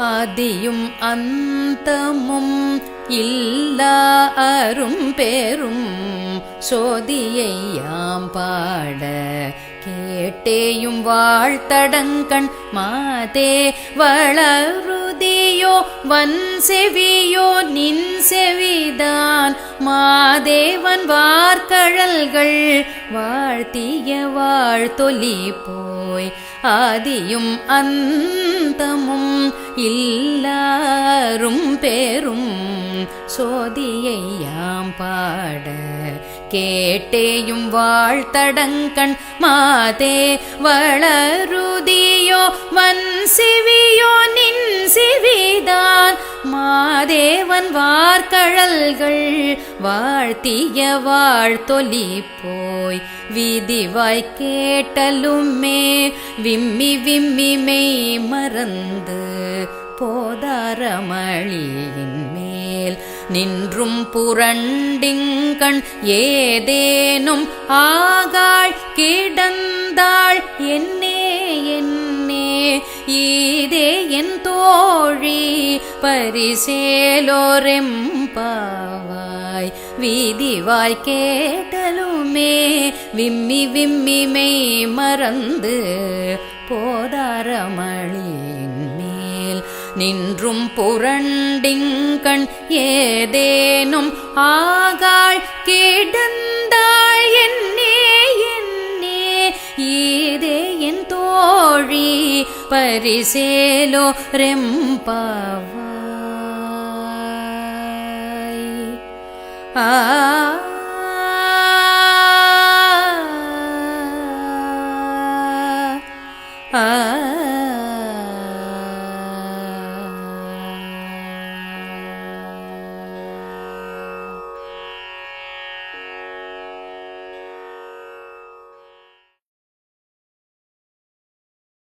ஆதியும் அந்தமும் இல்லா அரும் பேரும் சோதியை யாம் பாட கேட்டேயும் வாழ்த்தடங்கண் மாதே வளருதியோ வன் செவியோ நின் செவிதான் மாதேவன் வார்கழல்கள் வாழ்த்திய வாழ்த்தொலி போய் ஆதியும் அந்தமும் இல்லாரும் பேரும் சோதியை யாம் பாட கேட்டேயும் வாழ்த்தடங்கண் மாதே வளருதியோ வன் செவியோ நின் செவிதான் மாதேவன் வார்கழல்கள் வாழ்த்திய வாழ்த்தொலி போய் வீதிவாய் கேட்டலுமே விம்மி விம்மி மெய் மறந்து போதாரமளியின் மேல் நின்றும் புரண்டிங்கண் ஏதேனும் ஆகாள் கிடந்தாள் என்னே என்னே ஈதே என் தோழி பரிசேலோரெம்பாவாய் வீதிவாய் கேட்டலுமே விம்மி விம்மி மெய் மறந்து போதாரமளியின் மேல் நின்றும் புரண்டிங்கண் ஏதேனும் ஆகாள் கிடந்தாள் என்னே என்னே ஈதே என் தோழி பரிசேலோ ரெம்பாவாய். ஆ